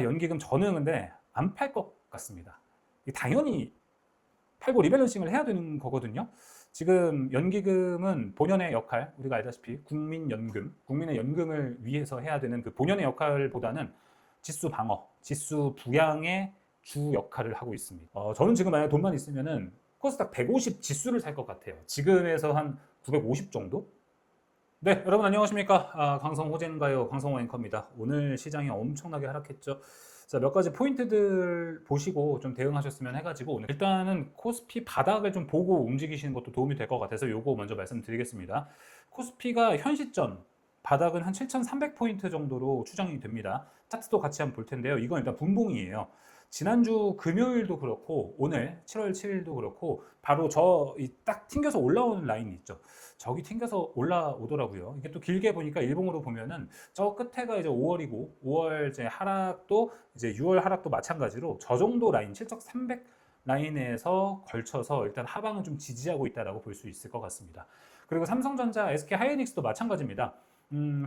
연기금 저는 근데 안 팔 것 같습니다. 당연히 팔고 리밸런싱을 해야 되는 거거든요. 지금 연기금은 본연의 역할, 우리가 알다시피 국민연금, 국민의 연금을 위해서 해야 되는 그 본연의 역할보다는 지수 방어, 지수 부양의 주 역할을 하고 있습니다. 저는 지금 만약 돈만 있으면은 코스닥 150 지수를 살 것 같아요. 지금에서 한 950 정도? 네, 여러분 안녕하십니까? 강성 호재인가요? 강성호 앵커입니다. 오늘 시장이 엄청나게 하락했죠. 자, 몇 가지 포인트들 보시고 좀 대응하셨으면 해가지고 오늘 일단은 코스피 바닥을 좀 보고 움직이시는 것도 도움이 될 것 같아서 요거 먼저 말씀드리겠습니다. 코스피가 현 시점 바닥은 한 7,300포인트 정도로 추정이 됩니다. 차트도 같이 한번 볼 텐데요. 이건 일단 분봉이에요. 지난주 금요일도 그렇고 오늘 7월 7일도 그렇고 바로 저 딱 튕겨서 올라오는 라인이 있죠. 저기 튕겨서 올라오더라고요. 이게 또 길게 보니까 일봉으로 보면은 저 끝에가 이제 5월이고 5월 이제 하락도 이제 6월 하락도 마찬가지로 저 정도 라인 7,300 라인에서 걸쳐서 일단 하방은 좀 지지하고 있다라고 볼 수 있을 것 같습니다. 그리고 삼성전자, SK 하이닉스도 마찬가지입니다.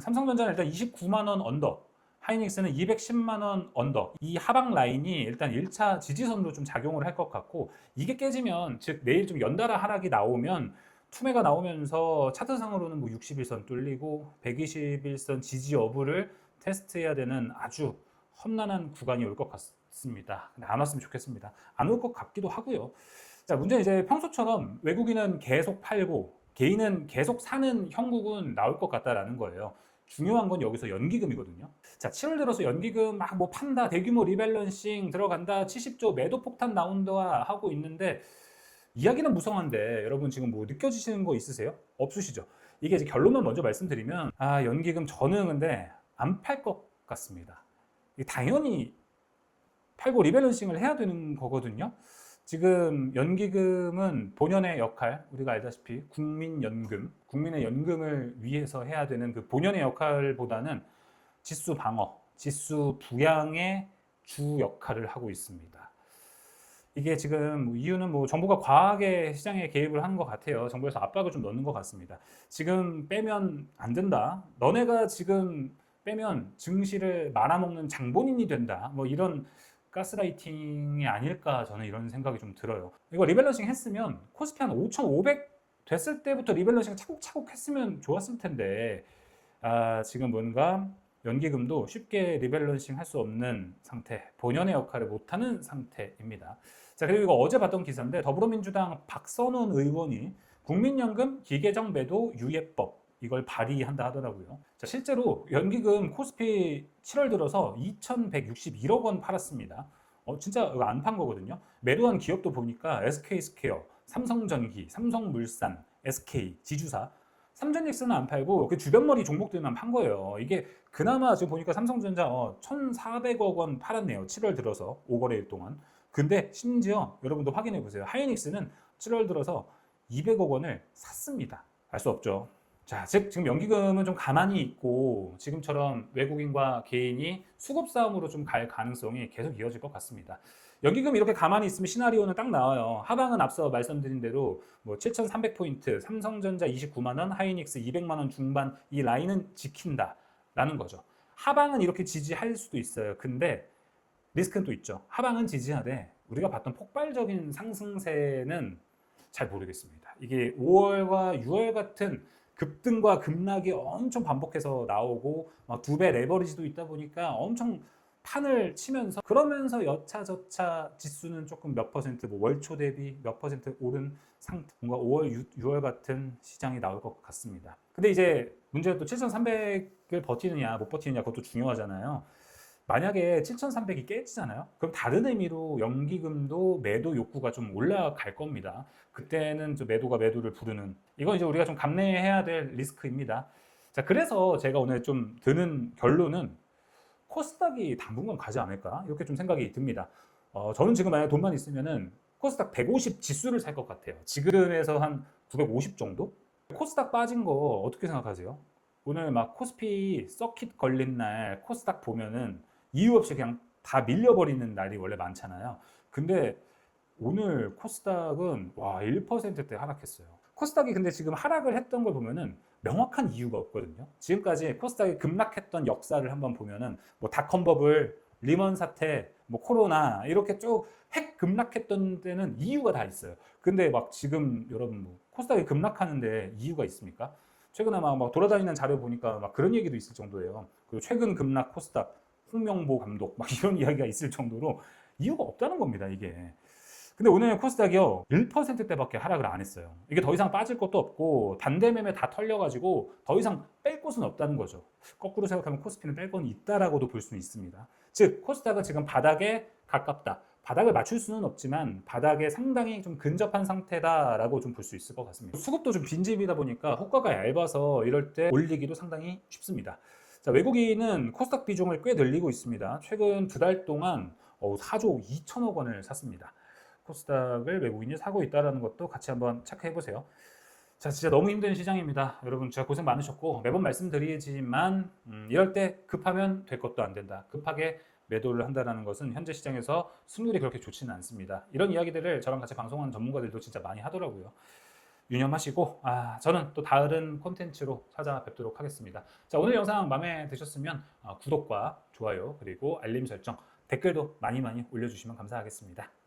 삼성전자는 일단 29만 원 언더, 하이닉스는 210만 원 언더. 이 하방 라인이 일단 1차 지지선으로 좀 작용을 할 것 같고 이게 깨지면 즉 내일 좀 연달아 하락이 나오면 투매가 나오면서 차트상으로는 뭐 60일선 뚫리고 121선 지지 여부를 테스트해야 되는 아주 험난한 구간이 올 것 같습니다. 근데 안 왔으면 좋겠습니다. 안 올 것 같기도 하고요. 자, 문제는 이제 평소처럼 외국인은 계속 팔고 개인은 계속 사는 형국은 나올 것 같다라는 거예요. 중요한 건 여기서 연기금이거든요. 자, 7월 들어서 연기금 막 뭐 판다, 대규모 리밸런싱 들어간다, 70조 매도 폭탄 나온다 하고 있는데 이야기는 무성한데 여러분 지금 뭐 느껴지시는 거 있으세요? 없으시죠? 이게 이제 결론만 먼저 말씀드리면 연기금 저는 근데 안 팔 것 같습니다. 당연히 팔고 리밸런싱을 해야 되는 거거든요. 지금 연기금은 본연의 역할, 우리가 알다시피 국민연금, 국민의 연금을 위해서 해야 되는 그 본연의 역할보다는 지수 방어, 지수 부양의 주 역할을 하고 있습니다. 이게 지금 이유는 뭐 정부가 과하게 시장에 개입을 하는 것 같아요. 정부에서 압박을 좀 넣는 것 같습니다. 지금 빼면 안 된다. 너네가 지금 빼면 증시를 말아먹는 장본인이 된다. 뭐 이런 가스라이팅이 아닐까 저는 이런 생각이 좀 들어요. 이거 리밸런싱 했으면 코스피 한 5,500 됐을 때부터 리밸런싱 차곡차곡 했으면 좋았을 텐데 지금 뭔가 연기금도 쉽게 리밸런싱 할 수 없는 상태, 본연의 역할을 못하는 상태입니다. 자, 그리고 이거 어제 봤던 기사인데 더불어민주당 박선원 의원이 국민연금 기계정 매도 유예법 이걸 발의한다 하더라고요. 자, 실제로 연기금 코스피 7월 들어서 2,161억 원 팔았습니다. 진짜 이거 안 판 거거든요. 매도한 기업도 보니까 SK스퀘어, 삼성전기, 삼성물산, SK, 지주사 삼전익스는 안 팔고 그 주변머리 종목들만 판 거예요. 이게 그나마 지금 보니까 삼성전자 1,400억 원 팔았네요. 7월 들어서 5거래일 동안. 근데 심지어 여러분도 확인해 보세요. 하이닉스는 7월 들어서 200억 원을 샀습니다. 알 수 없죠. 자, 즉 지금 연기금은 좀 가만히 있고 지금처럼 외국인과 개인이 수급 싸움으로 좀 갈 가능성이 계속 이어질 것 같습니다. 연기금 이렇게 가만히 있으면 시나리오는 딱 나와요. 하방은 앞서 말씀드린 대로 뭐 7,300포인트, 삼성전자 29만 원, 하이닉스 200만 원 중반 이 라인은 지킨다라는 거죠. 하방은 이렇게 지지할 수도 있어요. 근데 리스크는 또 있죠. 하방은 지지하되 우리가 봤던 폭발적인 상승세는 잘 모르겠습니다. 이게 5월과 6월 같은 급등과 급락이 엄청 반복해서 나오고 막 2배 레버리지도 있다 보니까 엄청 판을 치면서 그러면서 여차저차 지수는 조금 몇 퍼센트 뭐 월초 대비 몇 퍼센트 오른 상태 뭔가 5월 6월 같은 시장이 나올 것 같습니다. 근데 이제 문제가 또 7,300을 버티느냐 못 버티느냐 그것도 중요하잖아요. 만약에 7,300이 깨지잖아요. 그럼 다른 의미로 연기금도 매도 욕구가 좀 올라갈 겁니다. 그때는 매도가 매도를 부르는 이건 이제 우리가 좀 감내해야 될 리스크입니다. 자, 그래서 제가 오늘 좀 드는 결론은 코스닥이 당분간 가지 않을까 이렇게 좀 생각이 듭니다. 저는 지금 만약 돈만 있으면은 코스닥 150 지수를 살 것 같아요. 지금에서 한 950 정도? 코스닥 빠진 거 어떻게 생각하세요? 오늘 막 코스피 서킷 걸린 날 코스닥 보면은 이유 없이 그냥 다 밀려버리는 날이 원래 많잖아요. 근데 오늘 코스닥은 와 1%대 하락했어요. 코스닥이 근데 지금 하락을 했던 걸 보면은 명확한 이유가 없거든요. 지금까지 코스닥이 급락했던 역사를 한번 보면은 뭐 닷컴 버블 리먼 사태, 뭐 코로나 이렇게 쭉 핵 급락했던 데는 이유가 다 있어요. 근데 막 지금 여러분 뭐 코스닥이 급락하는데 이유가 있습니까? 최근에 막 돌아다니는 자료 보니까 막 그런 얘기도 있을 정도예요. 그리고 최근 급락 코스닥 홍명보 감독 막 이런 이야기가 있을 정도로 이유가 없다는 겁니다, 이게. 근데 오늘 코스닥이요 1%대밖에 하락을 안 했어요. 이게 더 이상 빠질 것도 없고 반대 매매 다 털려가지고 더 이상 뺄 곳은 없다는 거죠. 거꾸로 생각하면 코스피는 뺄 건 있다라고도 볼 수는 있습니다. 즉 코스닥은 지금 바닥에 가깝다. 바닥을 맞출 수는 없지만 바닥에 상당히 좀 근접한 상태다라고 좀 볼 수 있을 것 같습니다. 수급도 좀 빈집이다 보니까 호가가 얇아서 이럴 때 올리기도 상당히 쉽습니다. 자, 외국인은 코스닥 비중을 꽤 늘리고 있습니다. 최근 2달 동안 4조 2천억 원을 샀습니다. 코스닥을 외국인이 사고 있다는 것도 같이 한번 체크해 보세요. 자, 진짜 너무 힘든 시장입니다. 여러분, 진짜 고생 많으셨고 매번 말씀드리지만 이럴 때 급하면 될 것도 안 된다. 급하게 매도를 한다는 것은 현재 시장에서 승률이 그렇게 좋지는 않습니다. 이런 이야기들을 저랑 같이 방송하는 전문가들도 진짜 많이 하더라고요. 유념하시고 저는 또 다른 콘텐츠로 찾아뵙도록 하겠습니다. 자, 오늘 영상 마음에 드셨으면 구독과 좋아요 그리고 알림 설정 댓글도 많이 올려주시면 감사하겠습니다.